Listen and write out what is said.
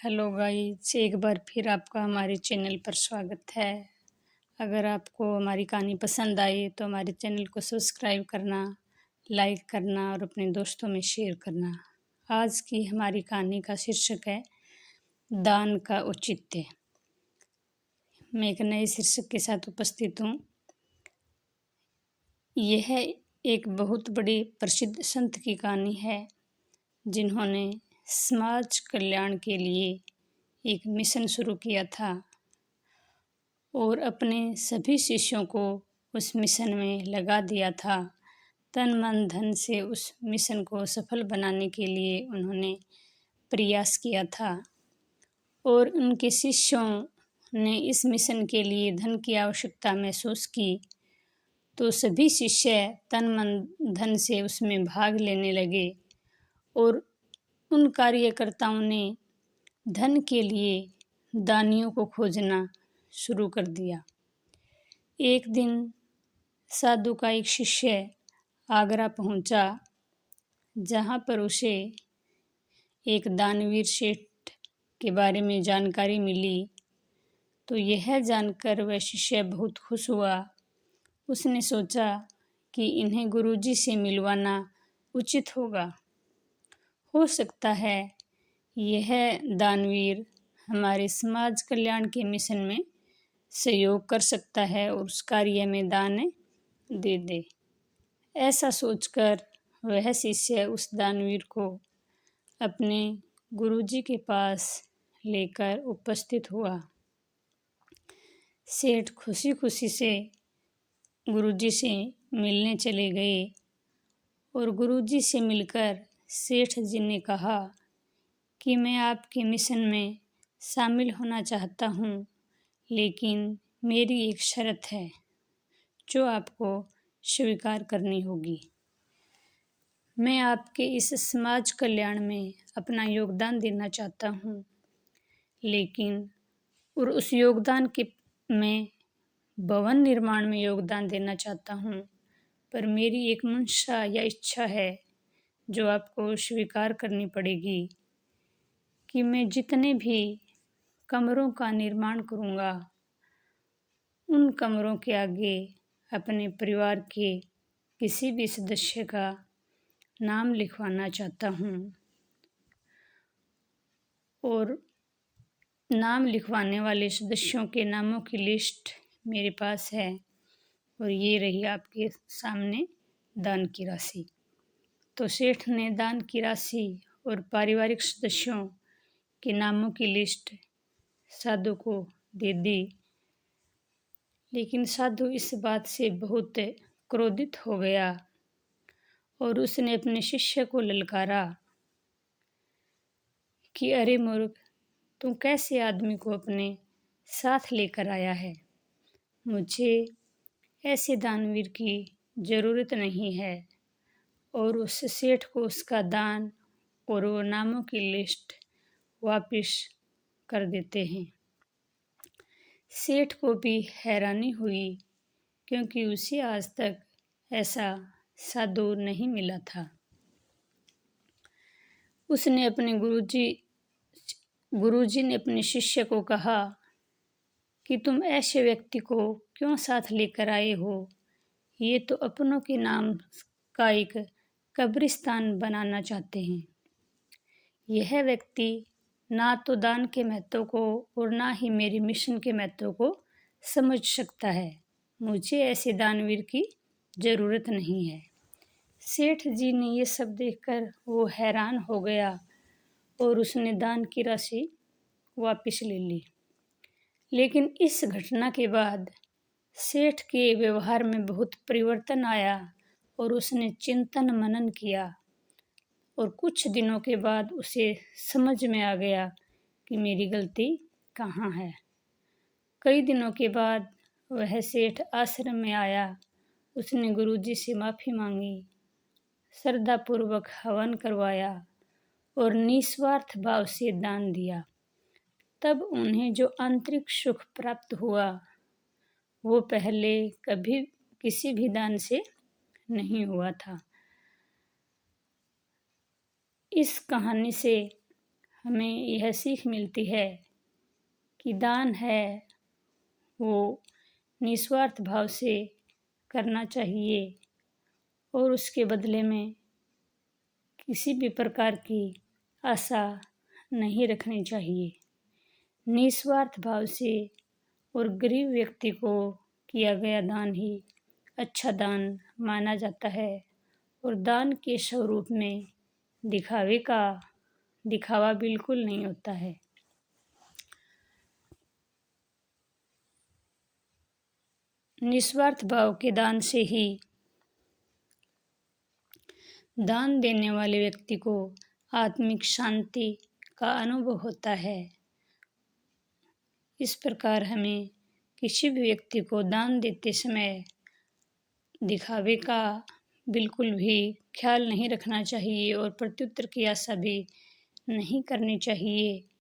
Hello guys, एक बार फिर आपका हमारे चैनल पर स्वागत है। अगर आपको हमारी कहानी पसंद आई तो हमारे चैनल को सब्सक्राइब करना, लाइक करना और अपने दोस्तों में शेयर करना। आज की हमारी कहानी का शीर्षक है दान का औचित्य। मैं एक नए शीर्षक के साथ उपस्थित हूँ। यह एक बहुत बड़ी प्रसिद्ध संत की कहानी है जिन्होंने समाज कल्याण के लिए एक मिशन शुरू किया था और अपने सभी शिष्यों को उस मिशन में लगा दिया था। तन मन धन से उस मिशन को सफल बनाने के लिए उन्होंने प्रयास किया था और उनके शिष्यों ने इस मिशन के लिए धन की आवश्यकता महसूस की तो सभी शिष्य तन मन धन से उसमें भाग लेने लगे और उन कार्यकर्ताओं ने धन के लिए दानियों को खोजना शुरू कर दिया। एक दिन साधु का एक शिष्य आगरा पहुंचा, जहां पर उसे एक दानवीर सेठ के बारे में जानकारी मिली। तो यह जानकर वह शिष्य बहुत खुश हुआ। उसने सोचा कि इन्हें गुरुजी से मिलवाना उचित होगा। हो सकता है यह दानवीर हमारे समाज कल्याण के मिशन में सहयोग कर सकता है और उस कार्य में दान दे दे। ऐसा सोचकर वह शिष्य उस दानवीर को अपने गुरुजी के पास लेकर उपस्थित हुआ। सेठ खुशी खुशी से गुरुजी से मिलने चले गए और गुरुजी से मिलकर सेठ जी ने कहा कि मैं आपके मिशन में शामिल होना चाहता हूँ, लेकिन मेरी एक शर्त है जो आपको स्वीकार करनी होगी। मैं आपके इस समाज कल्याण में अपना योगदान देना चाहता हूँ, लेकिन और उस योगदान के मैं भवन निर्माण में योगदान देना चाहता हूँ, पर मेरी एक मंशा या इच्छा है जो आपको स्वीकार करनी पड़ेगी कि मैं जितने भी कमरों का निर्माण करूँगा, उन कमरों के आगे अपने परिवार के किसी भी सदस्य का नाम लिखवाना चाहता हूँ और नाम लिखवाने वाले सदस्यों के नामों की लिस्ट मेरे पास है और ये रही आपके सामने दान की राशि। तो सेठ ने दान की राशि और पारिवारिक सदस्यों के नामों की लिस्ट साधु को दे दी, लेकिन साधु इस बात से बहुत क्रोधित हो गया और उसने अपने शिष्य को ललकारा कि अरे मूर्ख, तू कैसे आदमी को अपने साथ लेकर आया है। मुझे ऐसे दानवीर की ज़रूरत नहीं है। और उस सेठ को उसका दान और वो नामों की लिस्ट वापस कर देते हैं। सेठ को भी हैरानी हुई क्योंकि उसे आज तक ऐसा साधु नहीं मिला था। उसने अपने गुरुजी ने अपने शिष्य को कहा कि तुम ऐसे व्यक्ति को क्यों साथ लेकर आए हो। ये तो अपनों के नाम का एक कब्रिस्तान बनाना चाहते हैं। यह व्यक्ति ना तो दान के महत्व को और ना ही मेरे मिशन के महत्व को समझ सकता है। मुझे ऐसे दानवीर की ज़रूरत नहीं है। सेठ जी ने ये सब देखकर वो हैरान हो गया और उसने दान की राशि वापस ले ली। लेकिन इस घटना के बाद सेठ के व्यवहार में बहुत परिवर्तन आया और उसने चिंतन मनन किया और कुछ दिनों के बाद उसे समझ में आ गया कि मेरी गलती कहाँ है। कई दिनों के बाद वह सेठ आश्रम में आया। उसने गुरुजी से माफ़ी मांगी, श्रद्धापूर्वक हवन करवाया और निस्वार्थ भाव से दान दिया। तब उन्हें जो आंतरिक सुख प्राप्त हुआ वो पहले कभी किसी भी दान से नहीं हुआ था। इस कहानी से हमें यह सीख मिलती है कि दान है वो निस्वार्थ भाव से करना चाहिए और उसके बदले में किसी भी प्रकार की आशा नहीं रखनी चाहिए। निस्वार्थ भाव से और गरीब व्यक्ति को किया गया दान ही अच्छा दान माना जाता है और दान के स्वरूप में दिखावा बिल्कुल नहीं होता है। निस्वार्थ भाव के दान से ही दान देने वाले व्यक्ति को आत्मिक शांति का अनुभव होता है। इस प्रकार हमें किसी भी व्यक्ति को दान देते समय दिखावे का बिल्कुल भी ख्याल नहीं रखना चाहिए और प्रत्युत्तर की आशा भी नहीं करनी चाहिए।